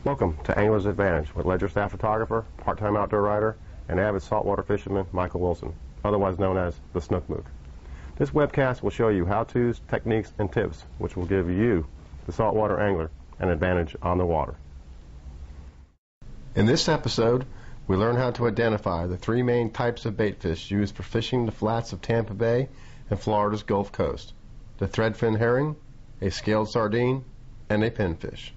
Welcome to Angler's Advantage with Ledger Staff Photographer, part-time outdoor writer, and avid saltwater fisherman Michael Wilson, otherwise known as the Snook Mook. This webcast will show you how-tos, techniques, and tips which will give you, the saltwater angler, an advantage on the water. In this episode, we learn how to identify the three main types of bait fish used for fishing the flats of Tampa Bay and Florida's Gulf Coast: the threadfin herring, a scaled sardine, and a pinfish.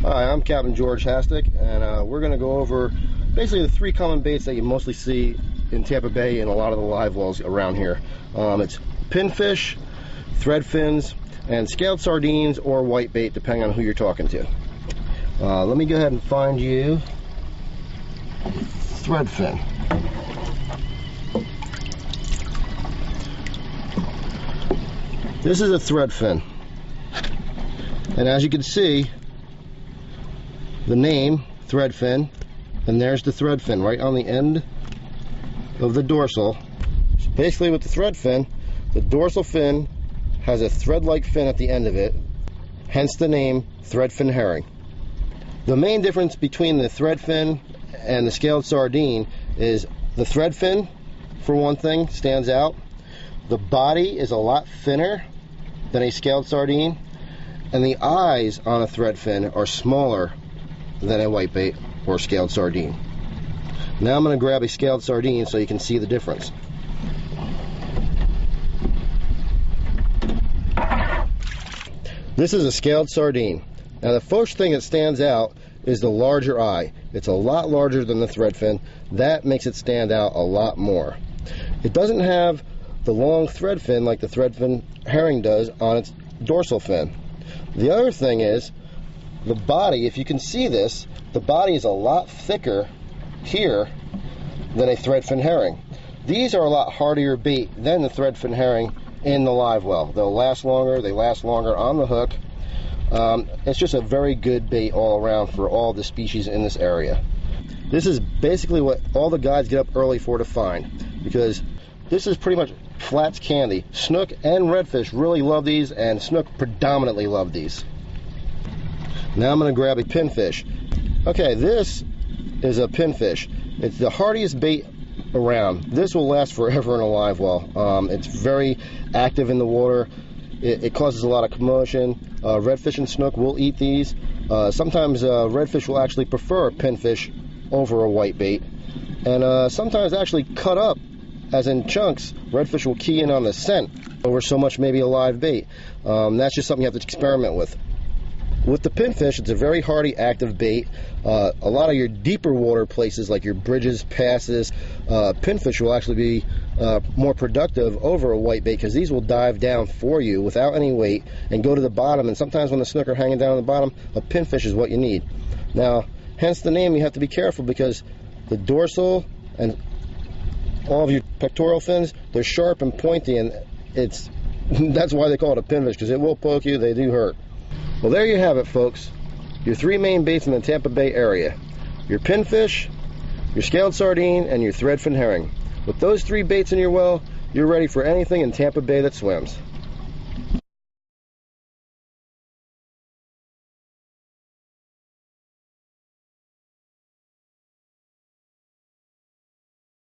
Hi, I'm Captain George Hastic, and we're going to go over basically the three common baits that you mostly see in Tampa Bay and a lot of the live wells around here. It's pinfish, threadfins, and scaled sardines or whitebait, depending on who you're talking to. Let me go ahead and find you threadfin. This is a threadfin, and as you can see, the name threadfin, and there's the threadfin right on the end of the dorsal. So basically with the threadfin, the dorsal fin has a thread-like fin at the end of it, hence the name threadfin herring. The main difference between the threadfin and the scaled sardine is the threadfin, for one thing, stands out. The body is a lot thinner than a scaled sardine, and the eyes on a threadfin are smaller than a whitebait or scaled sardine. Now I'm going to grab a scaled sardine so you can see the difference. This is a scaled sardine. Now the first thing that stands out is the larger eye. It's a lot larger than the threadfin. That makes it stand out a lot more. It doesn't have the long threadfin like the threadfin herring does on its dorsal fin. The other thing is the body. If you can see this, the body is a lot thicker here than a threadfin herring. These are a lot hardier bait than the threadfin herring in the live well. They'll last longer, they last longer on the hook. It's just a very good bait all around for all the species in this area. This is basically what all the guys get up early for to find, because this is pretty much flats candy. Snook and redfish really love these, and snook predominantly love these. Now I'm going to grab a pinfish. Okay, this is a pinfish. It's the hardiest bait around. This will last forever in a live well. It's very active in the water. It causes a lot of commotion. Redfish and snook will eat these. Sometimes redfish will actually prefer a pinfish over a whitebait. And sometimes actually cut up, as in chunks. Redfish will key in on the scent over so much maybe a live bait. That's just something you have to experiment with. With the pinfish, it's a very hardy, active bait. A lot of your deeper water places, like your bridges, passes, pinfish will actually be more productive over a whitebait, because these will dive down for you without any weight and go to the bottom. And sometimes when the snook are hanging down on the bottom, a pinfish is what you need. Now, hence the name, you have to be careful, because the dorsal and all of your pectoral fins, they're sharp and pointy, and that's why they call it a pinfish, because it will poke you. They do hurt. Well, there you have it, folks. Your three main baits in the Tampa Bay area: your pinfish, your scaled sardine, and your threadfin herring. With those three baits in your well, you're ready for anything in Tampa Bay that swims.